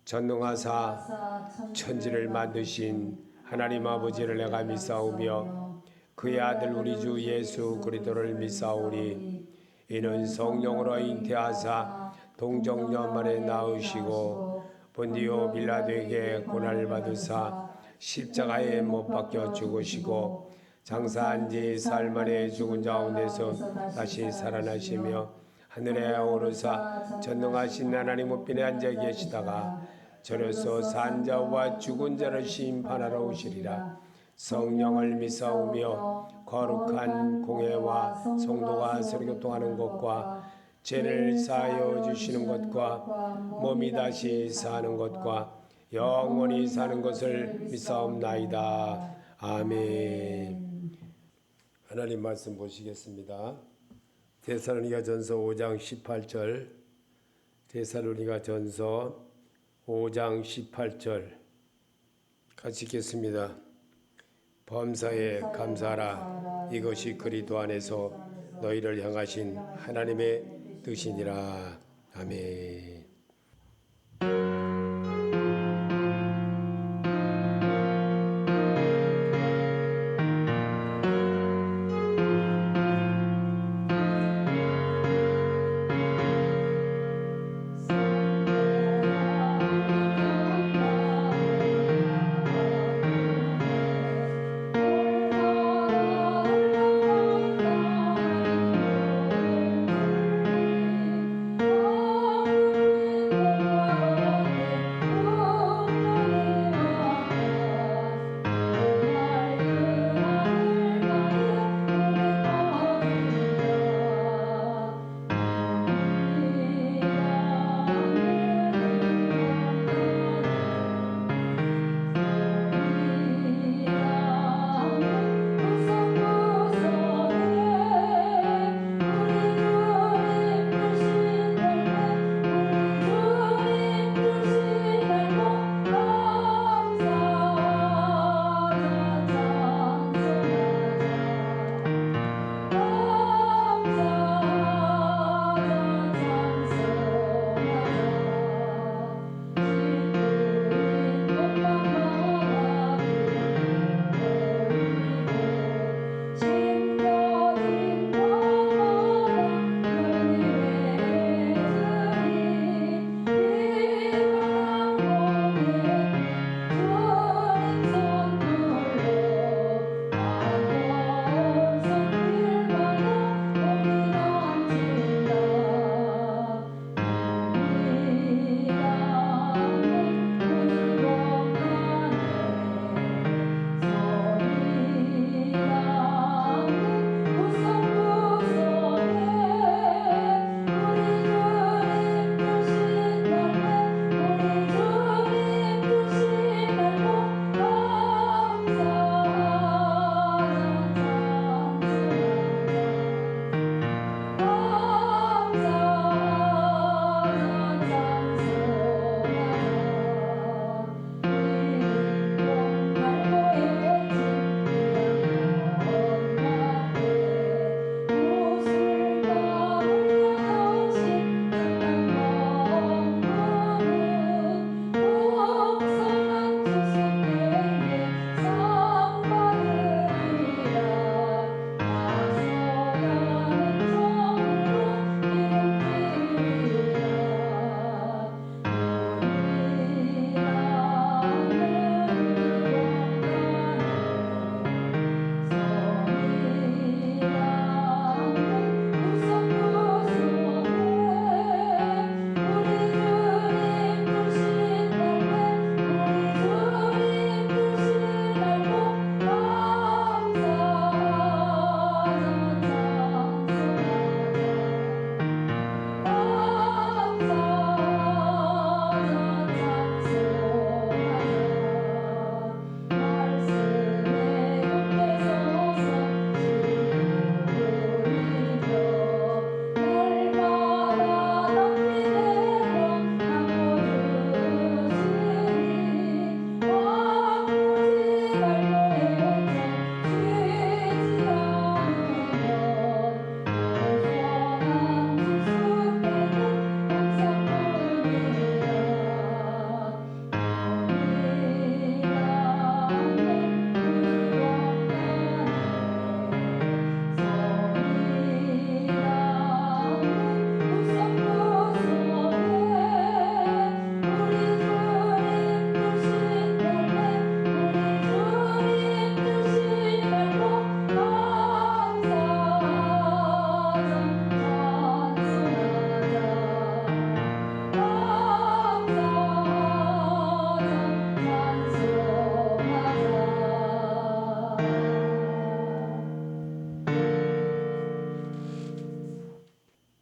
전능하사 천지를 만드신 하나님 아버지를 내가 믿사오며 그의 아들 우리 주 예수 그리스도를 믿사오니 이는 성령으로 잉태하사 동정녀 만에 낳으시고 본디오 빌라도에게 고난을 받으사 십자가에 못 박혀 죽으시고 장사한 지 사흘 만에 죽은 자 가운데서 다시 살아나시며 하늘에 오르사 전능하신 하나님 우편에 앉아 계시다가 저로서 산 자와 죽은 자를 심판하러 오시리라. 성령을 믿사오며 거룩한 공회와 성도가 서로 교통하는 것과 죄를 사하여 주시는 것과 몸이 다시 사는 것과 영원히 사는 것을 믿사옵나이다. 아멘. 하나님 말씀 보시겠습니다. 데살로니가전서 5장 18절, 데살로니가전서 5장 18절 같이 읽겠습니다. 범사에 감사하라. 이것이 그리스도 안에서 너희를 향하신 하나님의 뜻이니라. 아멘.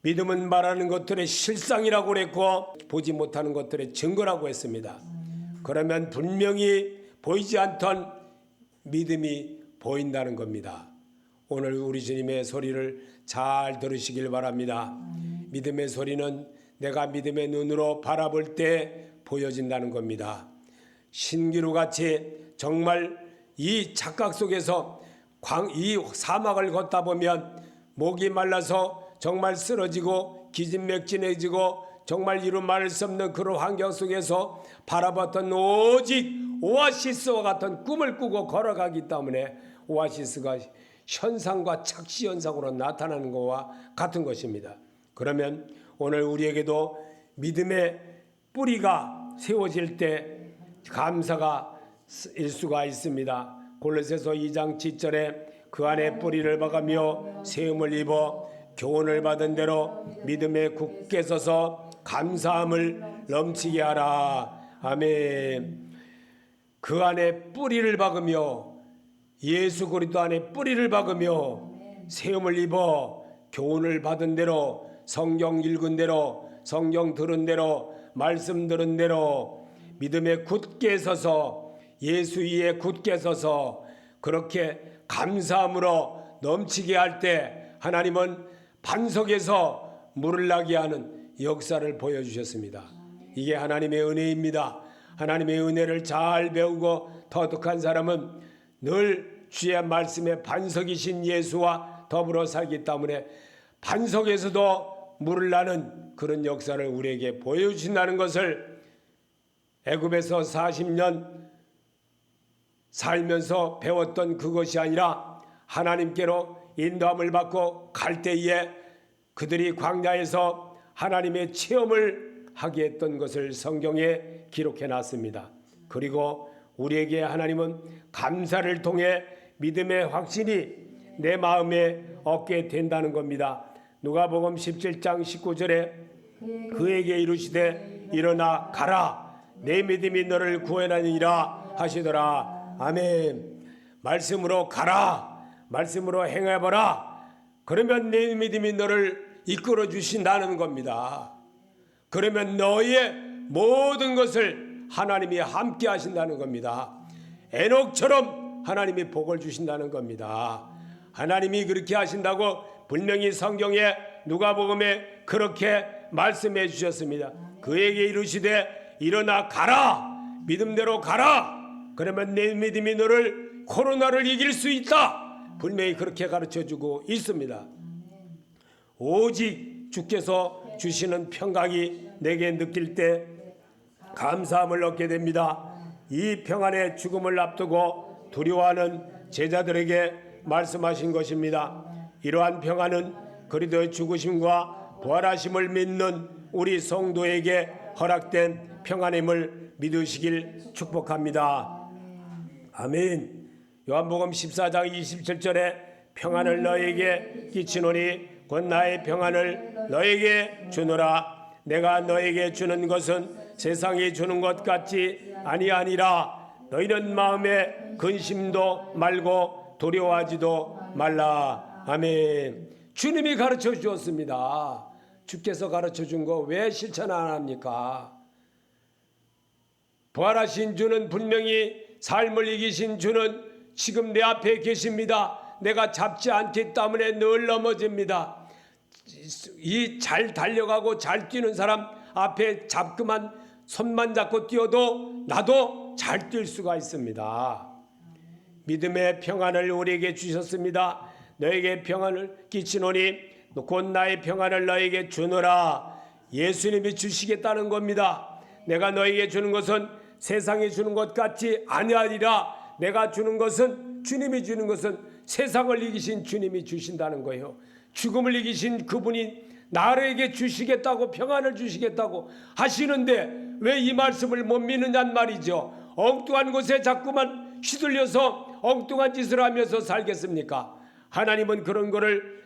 믿음은 말하는 것들의 실상이라고 그랬고 보지 못하는 것들의 증거라고 했습니다. 그러면 분명히 보이지 않던 믿음이 보인다는 겁니다. 오늘 우리 주님의 소리를 잘 들으시길 바랍니다. 믿음의 소리는 내가 믿음의 눈으로 바라볼 때 보여진다는 겁니다. 신기루같이 정말 이 착각 속에서 이 사막을 걷다 보면 목이 말라서 정말 쓰러지고 기진맥진해지고 정말 이루 말할 수 없는 그런 환경 속에서 바라봤던 오직 오아시스와 같은 꿈을 꾸고 걸어가기 때문에 오아시스가 현상과 착시 현상으로 나타나는 것과 같은 것입니다. 그러면 오늘 우리에게도 믿음의 뿌리가 세워질 때 감사가 일 수가 있습니다. 골로새서 2장 7절에 그 안에 뿌리를 박으며 세움을 입어 교훈을 받은 대로 믿음에 굳게 서서 감사함을 넘치게 하라. 아멘. 그 안에 뿌리를 박으며 예수 그리스도 안에 뿌리를 박으며 세움을 입어 교훈을 받은 대로 성경 읽은 대로 성경 들은 대로 말씀 들은 대로 믿음에 굳게 서서 예수 위에 굳게 서서 그렇게 감사함으로 넘치게 할 때 하나님은 반석에서 물을 나게 하는 역사를 보여주셨습니다. 이게 하나님의 은혜입니다. 하나님의 은혜를 잘 배우고 터득한 사람은 늘 주의 말씀의 반석이신 예수와 더불어 살기 때문에 반석에서도 물을 나는 그런 역사를 우리에게 보여주신다는 것을 애굽에서 40년 살면서 배웠던 그것이 아니라 하나님께로 인도함을 받고 갈 때에 그들이 광야에서 하나님의 체험을 하게 했던 것을 성경에 기록해 놨습니다. 그리고 우리에게 하나님은 감사를 통해 믿음의 확신이 내 마음에 얻게 된다는 겁니다. 누가복음 17장 19절에 그에게 이르시되 일어나 가라 내 믿음이 너를 구원하니라 하시더라. 아멘. 말씀으로 가라. 말씀으로 행해보라. 그러면 내 믿음이 너를 이끌어 주신다는 겁니다. 그러면 너의 모든 것을 하나님이 함께 하신다는 겁니다. 에녹처럼 하나님이 복을 주신다는 겁니다. 하나님이 그렇게 하신다고 분명히 성경에 누가복음에 그렇게 말씀해 주셨습니다. 그에게 이르시되 일어나 가라. 믿음대로 가라. 그러면 내 믿음이 너를 코로나를 이길 수 있다. 분명히 그렇게 가르쳐주고 있습니다. 오직 주께서 주시는 평강이 내게 느낄 때 감사함을 얻게 됩니다. 이 평안의 죽음을 앞두고 두려워하는 제자들에게 말씀하신 것입니다. 이러한 평안은 그리스도의 죽으심과 부활하심을 믿는 우리 성도에게 허락된 평안임을 믿으시길 축복합니다. 아멘. 요한복음 14장 27절에 평안을 너에게 끼치노니 곧 나의 평안을 너에게 주노라. 내가 너에게 주는 것은 세상이 주는 것 같지 아니하니라. 너희는 마음에 근심도 말고 두려워하지도 말라. 아멘. 주님이 가르쳐 주었습니다. 주께서 가르쳐 준 거 왜 실천 안 합니까? 부활하신 주는 분명히 삶을 이기신 주는 지금 내 앞에 계십니다. 내가 잡지 않기 때문에 늘 넘어집니다. 이 잘 달려가고 잘 뛰는 사람 앞에 잡고만 손만 잡고 뛰어도 나도 잘 뛸 수가 있습니다. 믿음의 평안을 우리에게 주셨습니다. 너에게 평안을 끼치노니 곧 나의 평안을 너에게 주노라. 예수님이 주시겠다는 겁니다. 내가 너에게 주는 것은 세상이 주는 것 같지 아니하리라. 내가 주는 것은 주님이 주는 것은 세상을 이기신 주님이 주신다는 거예요. 죽음을 이기신 그분이 나에게 주시겠다고 평안을 주시겠다고 하시는데 왜 이 말씀을 못 믿느냐는 말이죠. 엉뚱한 곳에 자꾸만 휘둘려서 엉뚱한 짓을 하면서 살겠습니까? 하나님은 그런 거를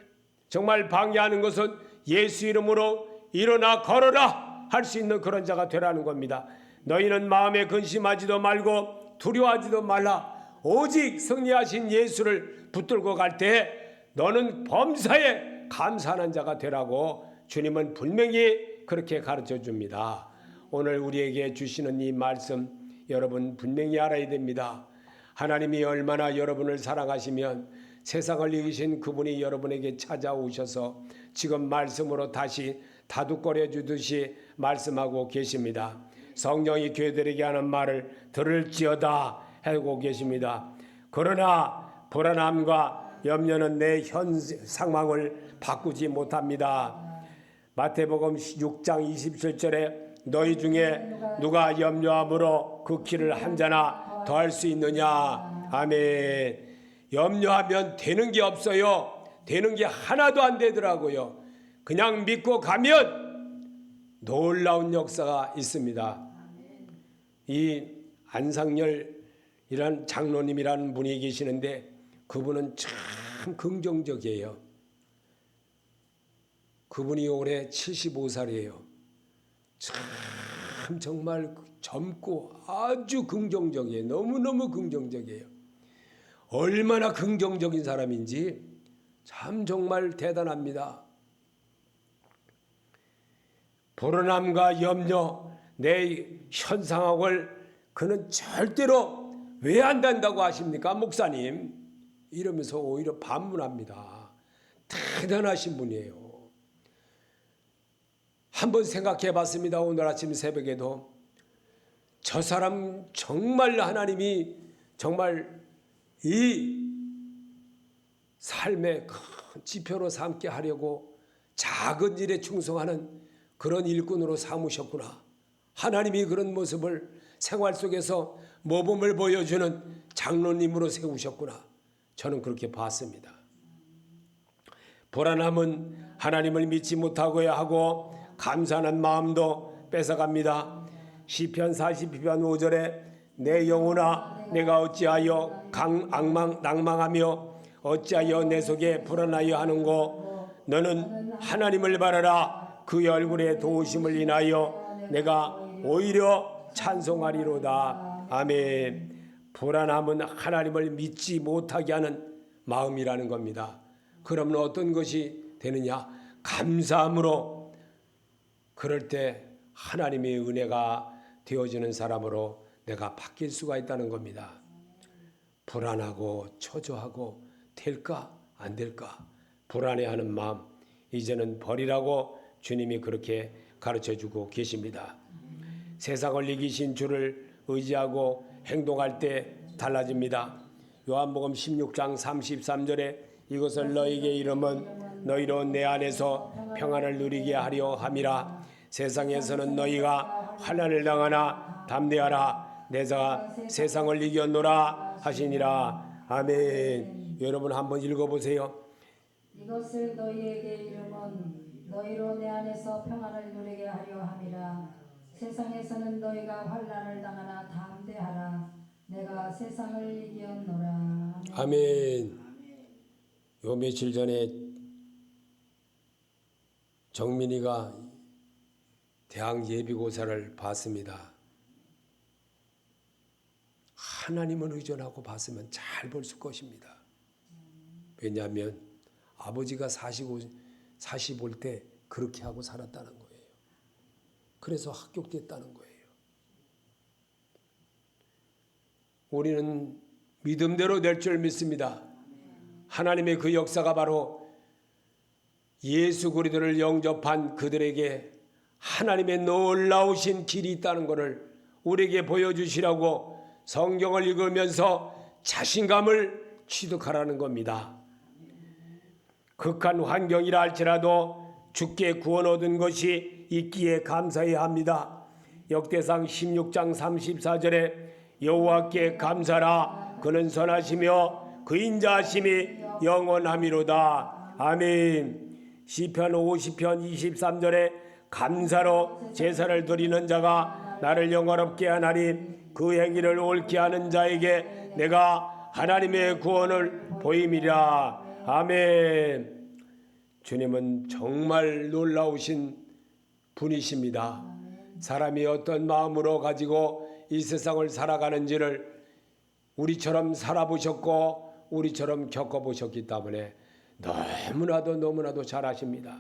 정말 방해하는 것은 예수 이름으로 일어나 걸어라 할 수 있는 그런 자가 되라는 겁니다. 너희는 마음에 근심하지도 말고 두려워하지도 말라. 오직 승리하신 예수를 붙들고 갈 때 너는 범사에 감사하는 자가 되라고 주님은 분명히 그렇게 가르쳐 줍니다. 오늘 우리에게 주시는 이 말씀 여러분 분명히 알아야 됩니다. 하나님이 얼마나 여러분을 사랑하시면 세상을 이기신 그분이 여러분에게 찾아오셔서 지금 말씀으로 다시 다독거려 주듯이 말씀하고 계십니다. 성령이 교회들에게 하는 말을 들을지어다 하고 계십니다. 그러나 불안함과 염려는 내 현 상황을 바꾸지 못합니다. 마태복음 6장 27절에 너희 중에 누가 염려함으로 그 키를 한 자나 더할 수 있느냐. 아멘. 염려하면 되는 게 없어요. 되는 게 하나도 안 되더라고요. 그냥 믿고 가면 놀라운 역사가 있습니다. 이 안상열이란 장로님이라는 분이 계시는데 그분은 참 긍정적이에요. 그분이 올해 75살이에요. 참 정말 젊고 아주 긍정적이에요. 너무너무 긍정적이에요. 얼마나 긍정적인 사람인지 참 정말 대단합니다. 불안함과 염려, 내 현 상황을 그는 절대로 왜 안 된다고 하십니까, 목사님? 이러면서 오히려 반문합니다. 대단하신 분이에요. 한번 생각해 봤습니다. 오늘 아침 새벽에도 저 사람 정말 하나님이 정말 이 삶의 큰 지표로 삼게 하려고 작은 일에 충성하는 그런 일꾼으로 삼으셨구나. 하나님이 그런 모습을 생활 속에서 모범을 보여주는 장로님으로 세우셨구나. 저는 그렇게 봤습니다. 불안함은 하나님을 믿지 못하고야 하고 감사하는 마음도 뺏어갑니다. 시편 42편 5절에 내 영혼아 내가 어찌하여 낭망하며 어찌하여 내 속에 불안하여 하는고 너는 하나님을 바라라. 그의 얼굴에 도우심을 인하여 내가 오히려 찬송하리로다. 아멘. 불안함은 하나님을 믿지 못하게 하는 마음이라는 겁니다. 그러면 어떤 것이 되느냐? 감사함으로 그럴 때 하나님의 은혜가 되어지는 사람으로 내가 바뀔 수가 있다는 겁니다. 불안하고 초조하고 될까 안 될까 불안해하는 마음 이제는 버리라고 주님이 그렇게 가르쳐주고 계십니다. 세상을 이기신 주를 의지하고 행동할 때 달라집니다. 요한복음 16장 33절에 이것을 너희에게 이름은 너희로 내 안에서 평안을 누리게 하려 함이라. 세상에서는 너희가 환난을 당하나 담대하라. 내가 세상을 이겼노라 하시니라. 아멘. 여러분 한번 읽어보세요. 이것을 너희에게 이름은 너희로 내 안에서 평안을 누리게 하려 함이라. 세상에서는 너희가 환난을 당하나 담대하라. 내가 세상을 이겼노라. 아멘. 요 며칠 전에 정민이가 대학 예비고사를 봤습니다. 하나님을 의존하고 봤으면 잘 볼 것입니다. 왜냐하면 아버지가 사시볼 때 그렇게 하고 살았다는 거예요. 그래서 합격됐다는 거예요. 우리는 믿음대로 될 줄 믿습니다. 하나님의 그 역사가 바로 예수 그리스도를 영접한 그들에게 하나님의 놀라우신 길이 있다는 것을 우리에게 보여주시라고 성경을 읽으면서 자신감을 취득하라는 겁니다. 극한 환경이라 할지라도 주께 구원 얻은 것이 있기에 감사해야 합니다. 역대상 16장 34절에 여호와께 감사라. 그는 선하시며 그 인자하심이 영원함이로다. 아멘. 시편 50편 23절에 감사로 제사를 드리는 자가 나를 영화롭게 하나니 그 행위를 옳게 하는 자에게 내가 하나님의 구원을 보임이라. 아멘. 주님은 정말 놀라우신 분이십니다. 사람이 어떤 마음으로 가지고 이 세상을 살아가는지를 우리처럼 살아보셨고 우리처럼 겪어보셨기 때문에 너무나도 잘 아십니다.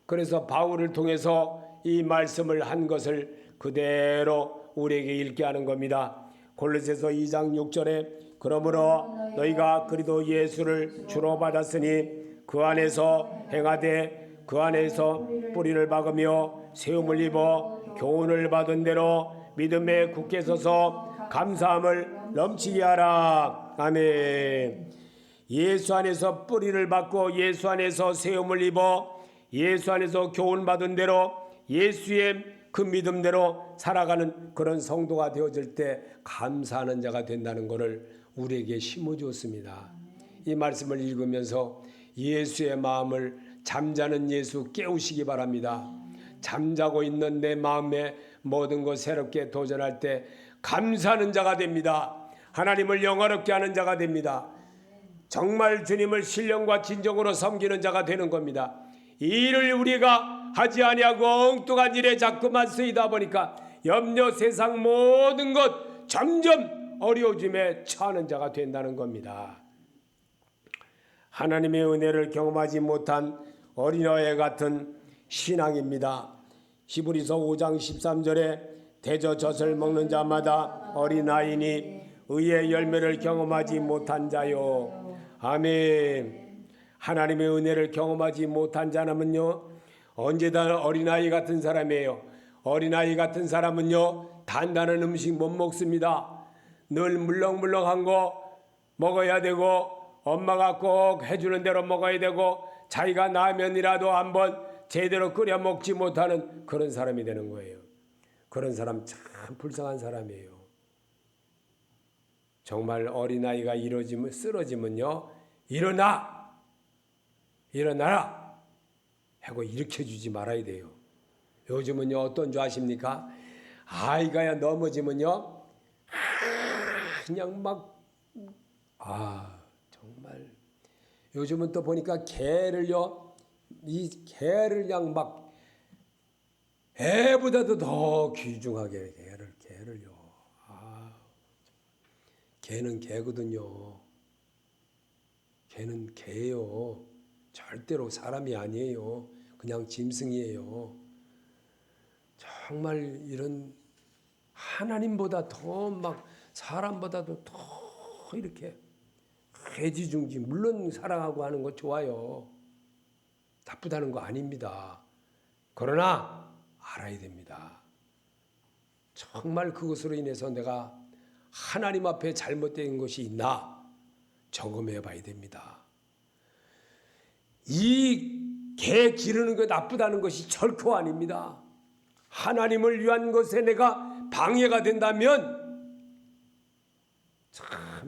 그래서 바울을 통해서 이 말씀을 한 것을 그대로 우리에게 읽게 하는 겁니다. 골로새서 2장 6절에 그러므로 너희가 그리스도 예수를 주로 받았으니 그 안에서 행하되 그 안에서 뿌리를 박으며 세움을 입어 교훈을 받은 대로 믿음에 굳게 서서 감사함을 넘치게 하라. 아멘. 예수 안에서 뿌리를 박고 예수 안에서 세움을 입어 예수 안에서 교훈 받은 대로 예수의 그 믿음대로 살아가는 그런 성도가 되어질 때 감사하는 자가 된다는 것을 우리에게 심어주었습니다. 이 말씀을 읽으면서 예수의 마음을 잠자는 예수 깨우시기 바랍니다. 잠자고 있는 내 마음에 모든 것 새롭게 도전할 때 감사하는 자가 됩니다. 하나님을 영화롭게 하는 자가 됩니다. 정말 주님을 신령과 진정으로 섬기는 자가 되는 겁니다. 이 일을 우리가 하지 아니하고 엉뚱한 일에 자꾸만 쓰이다 보니까 염려 세상 모든 것 점점 어려워짐에 처하는 자가 된다는 겁니다. 하나님의 은혜를 경험하지 못한 어린아이 같은 신앙입니다. 히브리서 5장 13절에 대저 젖을 먹는 자마다 어린아이니 의의 열매를 경험하지 못한 자요. 아멘. 하나님의 은혜를 경험하지 못한 자라면요 언제나 어린아이 같은 사람이에요. 어린아이 같은 사람은요 단단한 음식 못 먹습니다. 늘 물렁물렁한 거 먹어야 되고 엄마가 꼭 해주는 대로 먹어야 되고 자기가 라면이라도 한번 제대로 끓여 먹지 못하는 그런 사람이 되는 거예요. 그런 사람 참 불쌍한 사람이에요. 정말 어린아이가 쓰러지면요 일어나라 하고 일으켜주지 말아야 돼요. 요즘은요 어떤 줄 아십니까? 아이가 넘어지면요 그냥 정말 요즘은 또 보니까 개를요 그냥 막 애보다도 더 귀중하게 개를요. 개는 개거든요. 개는 개예요. 절대로 사람이 아니에요. 그냥 짐승이에요. 정말 이런 하나님보다 더 사람보다도 더 이렇게 애지중지 물론 사랑하고 하는 거 좋아요. 나쁘다는 거 아닙니다. 그러나 알아야 됩니다. 정말 그것으로 인해서 내가 하나님 앞에 잘못된 것이 있나 점검해 봐야 됩니다. 이 개 기르는 거 나쁘다는 것이 결코 아닙니다. 하나님을 위한 것에 내가 방해가 된다면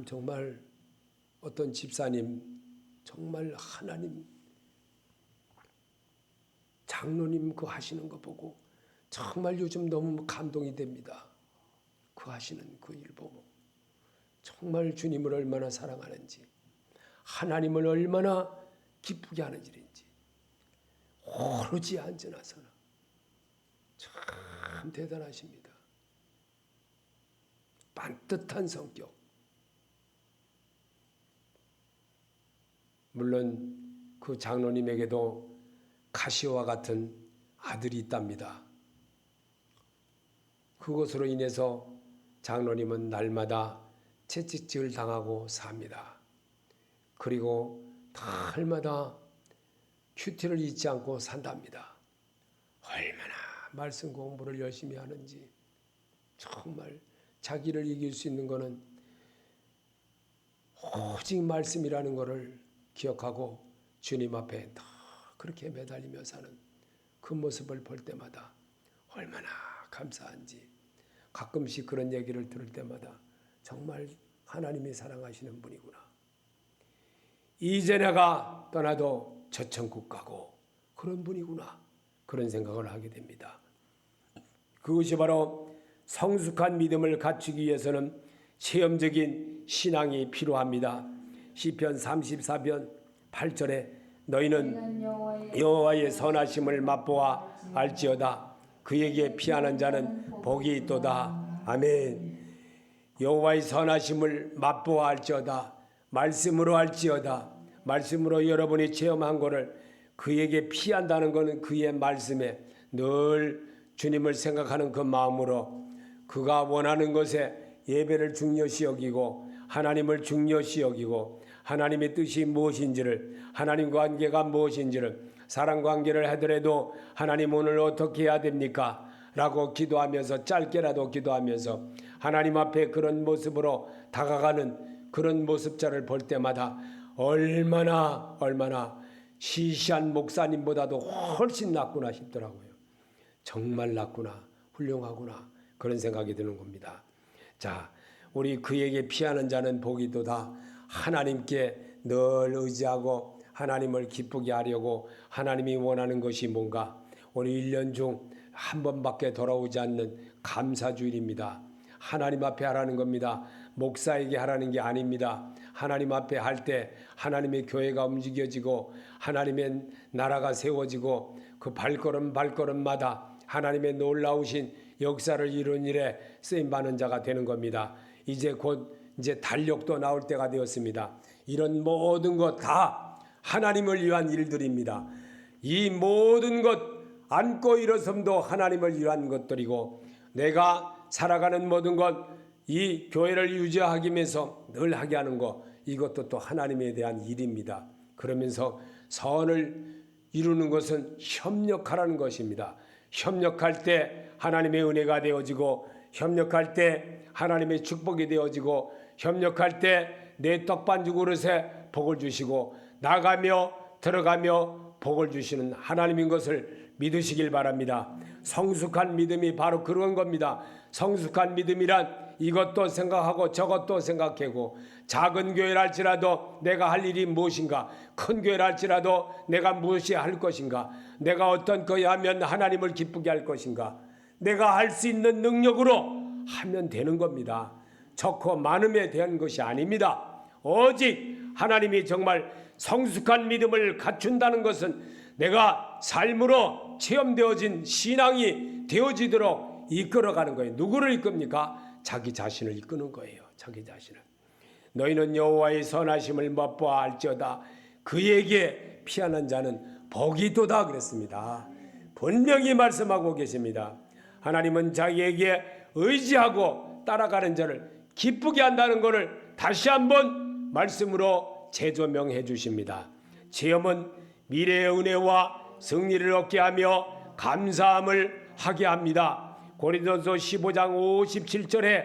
정말 어떤 집사님 정말 하나님 장로님 그 하시는 거 보고 정말 요즘 너무 감동이 됩니다. 그 하시는 그 일 보고 정말 주님을 얼마나 사랑하는지 하나님을 얼마나 기쁘게 하는 일인지 오로지 앉아나서는 참 대단하십니다. 반듯한 성격. 물론 그 장로님에게도 가시와 같은 아들이 있답니다. 그것으로 인해서 장로님은 날마다 채찍질을 당하고 삽니다. 그리고 날마다 큐티를 잊지 않고 산답니다. 얼마나 말씀 공부를 열심히 하는지 정말 자기를 이길 수 있는 것은 오직 말씀이라는 것을 기억하고 주님 앞에 더 그렇게 매달리며 사는 그 모습을 볼 때마다 얼마나 감사한지 가끔씩 그런 얘기를 들을 때마다 정말 하나님이 사랑하시는 분이구나. 이제 내가 떠나도 저 천국 가고 그런 분이구나. 그런 생각을 하게 됩니다. 그것이 바로 성숙한 믿음을 갖추기 위해서는 체험적인 신앙이 필요합니다. 시편 34편 8절에 너희는 여호와의 선하심을 맛보아 알지어다. 그에게 피하는 자는 복이 있도다. 아멘. 여호와의 선하심을 맛보아 알지어다. 말씀으로 알지어다. 말씀으로 여러분이 체험한 것을 그에게 피한다는 것은 그의 말씀에 늘 주님을 생각하는 그 마음으로 그가 원하는 것에 예배를 중요시 여기고 하나님을 중요시 여기고 하나님의 뜻이 무엇인지를 하나님 관계가 무엇인지를 사랑 관계를 하더라도 하나님 오늘 어떻게 해야 됩니까? 라고 기도하면서 짧게라도 기도하면서 하나님 앞에 그런 모습으로 다가가는 그런 모습자를 볼 때마다 얼마나 시시한 목사님보다도 훨씬 낫구나 싶더라고요. 정말 낫구나, 훌륭하구나 그런 생각이 드는 겁니다. 자, 우리 그에게 피하는 자는 복이 도다. 하나님께 늘 의지하고 하나님을 기쁘게 하려고 하나님이 원하는 것이 뭔가 우리 1년 중 한 번밖에 돌아오지 않는 감사주일입니다. 하나님 앞에 하라는 겁니다. 목사에게 하라는 게 아닙니다. 하나님 앞에 할 때 하나님의 교회가 움직여지고 하나님의 나라가 세워지고 그 발걸음마다 하나님의 놀라우신 역사를 이룬 일에 쓰임받는 자가 되는 겁니다. 이제 곧 달력도 나올 때가 되었습니다. 이런 모든 것 다 하나님을 위한 일들입니다. 이 모든 것 안고 일어섬도 하나님을 위한 것들이고 내가 살아가는 모든 것 이 교회를 유지하기 위해서 늘 하게 하는 것 이것도 또 하나님에 대한 일입니다. 그러면서 선을 이루는 것은 협력하라는 것입니다. 협력할 때 하나님의 은혜가 되어지고 협력할 때 하나님의 축복이 되어지고 협력할 때 내 떡반죽 그릇에 복을 주시고 나가며 들어가며 복을 주시는 하나님인 것을 믿으시길 바랍니다. 성숙한 믿음이 바로 그런 겁니다. 성숙한 믿음이란 이것도 생각하고 저것도 생각하고 작은 교회를 할지라도 내가 할 일이 무엇인가 큰 교회를 할지라도 내가 무엇이 할 것인가 내가 어떤 거에 하면 하나님을 기쁘게 할 것인가 내가 할 수 있는 능력으로 하면 되는 겁니다. 적고 많음에 대한 것이 아닙니다. 오직 하나님이 정말 성숙한 믿음을 갖춘다는 것은 내가 삶으로 체험되어진 신앙이 되어지도록 이끌어가는 거예요. 누구를 이끕니까? 자기 자신을 이끄는 거예요. 자기 자신을. 너희는 여호와의 선하심을 맛보아 알지어다. 그에게 피하는 자는 복이 도다 그랬습니다. 분명히 말씀하고 계십니다. 하나님은 자기에게 의지하고 따라가는 자를 기쁘게 한다는 것을 다시 한번 말씀으로 재조명해 주십니다. 체험은 미래의 은혜와 승리를 얻게 하며 감사함을 하게 합니다. 고린도서 15장 57절에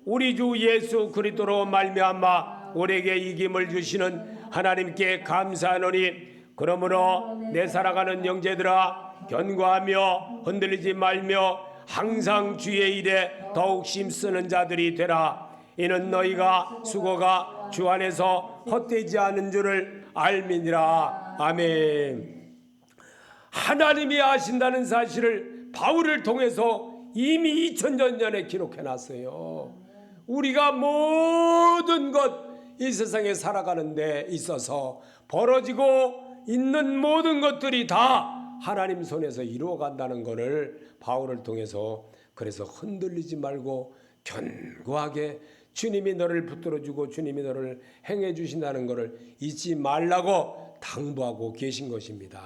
우리 주 예수 그리스도로 말미암아 우리에게 이김을 주시는 하나님께 감사하노니 그러므로 내 살아가는 형제들아 견고하며 흔들리지 말며 항상 주의 일에 더욱 힘쓰는 자들이 되라. 이는 너희가 수고가 주 안에서 헛되지 않은 줄을 알미니라. 아멘. 하나님이 아신다는 사실을 바울을 통해서 이미 2000년 전에 기록해 놨어요. 우리가 모든 것 이 세상에 살아가는 데 있어서 벌어지고 있는 모든 것들이 다 하나님 손에서 이루어간다는 것을 바울을 통해서 그래서 흔들리지 말고 견고하게 주님이 너를 붙들어주고 주님이 너를 행해 주신다는 것을 잊지 말라고 당부하고 계신 것입니다.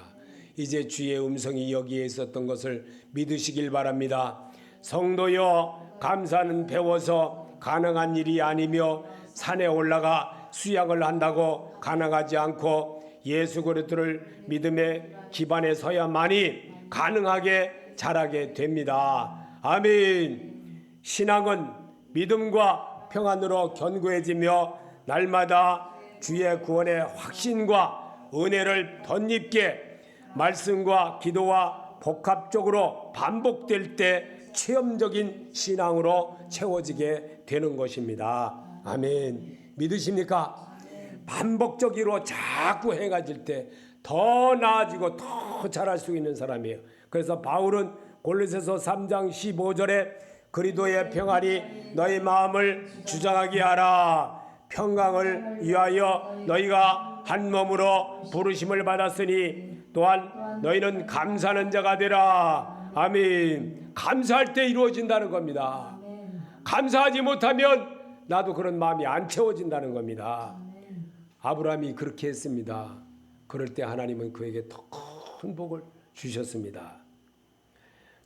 이제 주의 음성이 여기에 있었던 것을 믿으시길 바랍니다. 성도여 감사는 배워서 가능한 일이 아니며 산에 올라가 수양을 한다고 가능하지 않고 예수 그리스도를 믿음의 기반에 서야만이 가능하게 자라게 됩니다. 아멘. 신앙은 믿음과 평안으로 견고해지며 날마다 주의 구원의 확신과 은혜를 덧입게 말씀과 기도와 복합적으로 반복될 때 체험적인 신앙으로 채워지게 되는 것입니다. 아멘. 믿으십니까? 반복적으로 자꾸 행해질 때 더 나아지고 더 잘할 수 있는 사람이에요. 그래서 바울은 골로새서 3장 15절에 그리스도의 평안이 너희 마음을 주장하게 하라. 평강을 위하여 너희가 한 몸으로 부르심을 받았으니 또한 너희는 감사하는 자가 되라. 아멘. 감사할 때 이루어진다는 겁니다. 감사하지 못하면 나도 그런 마음이 안 채워진다는 겁니다. 아브라함이 그렇게 했습니다. 그럴 때 하나님은 그에게 더 큰 복을 주셨습니다.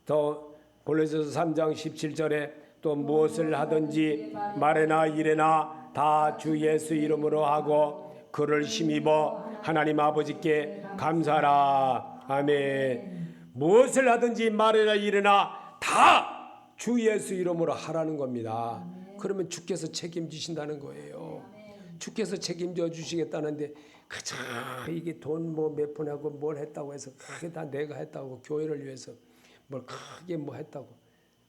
또 골로새서 3장 17절에 또 무엇을 하든지 말에나 일에나 다 주 예수 이름으로 하고 그를 힘입어 하나님 아버지께 감사하라. 아멘. 무엇을 하든지 말에나 일에나 다 주 예수 이름으로 하라는 겁니다. 그러면 주께서 책임지신다는 거예요. 주께서 책임져 주시겠다는데 그저 이게 돈 뭐 몇 푼 하고 뭘 했다고 해서 그게 다 내가 했다고 교회를 위해서 뭘 크게 뭐 했다고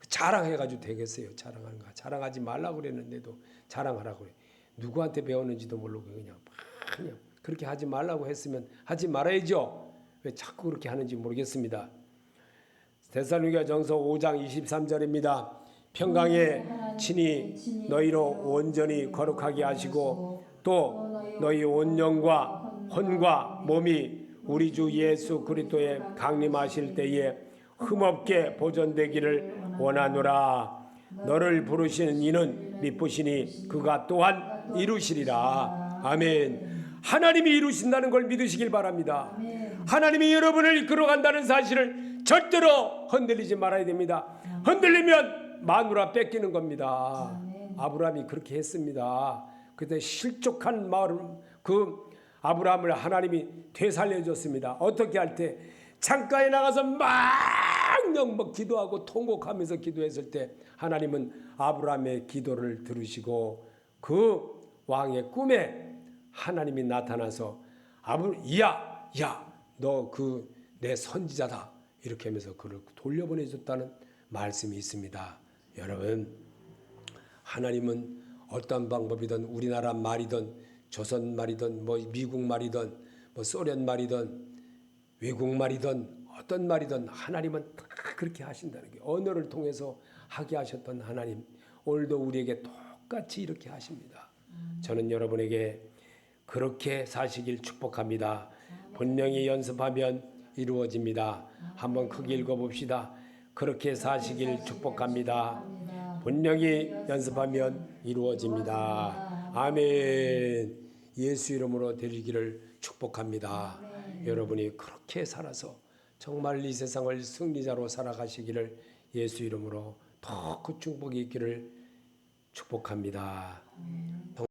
자랑해가지고 되겠어요. 자랑하는 거 자랑하지 말라고 그랬는데도 자랑하라고 그래. 누구한테 배웠는지도 모르고 그냥 그렇게 하지 말라고 했으면 하지 말아야죠. 왜 자꾸 그렇게 하는지 모르겠습니다. 데살로니가전서 5장 23절입니다. 평강에 친히 너희로 온전히 거룩하게 하시고 또 너희 온 영과 혼과 몸이 우리 주 예수 그리스도에 강림하실 때에 흠없게 보존되기를 원하노라. 너를 부르시는 이는 미쁘시니 그가 또한 이루시리라. 아멘. 하나님이 이루신다는 걸 믿으시길 바랍니다. 하나님이 여러분을 이끌어간다는 사실을 절대로 흔들리지 말아야 됩니다. 흔들리면 마누라 뺏기는 겁니다. 아브라함이 그렇게 했습니다. 그때 실족한 마음 그 아브라함을 하나님이 되살려줬습니다. 어떻게 할 때 창가에 나가서 막 기도하고 통곡하면서 기도했을 때 하나님은 아브라함의 기도를 들으시고 그 왕의 꿈에 하나님이 나타나서 야 너 그 내 선지자다 이렇게 하면서 그를 돌려보내줬다는 말씀이 있습니다. 여러분 하나님은 어떤 방법이든 우리나라 말이든 조선 말이든 뭐 미국 말이든 뭐 소련 말이든 외국 말이든 어떤 말이든 하나님은 다 그렇게 하신다는 게 언어를 통해서 하게 하셨던 하나님 오늘도 우리에게 똑같이 이렇게 하십니다. 저는 여러분에게 그렇게 사시길 축복합니다. 분명히 연습하면 이루어집니다. 한번 크게 읽어봅시다. 그렇게 사시길 축복합니다. 분명히 연습하면 이루어집니다. 아멘. 예수 이름으로 되리기를 축복합니다. 여러분이 그렇게 살아서 정말 이 세상을 승리자로 살아가시기를 예수 이름으로 더 그 축복이 있기를 축복합니다.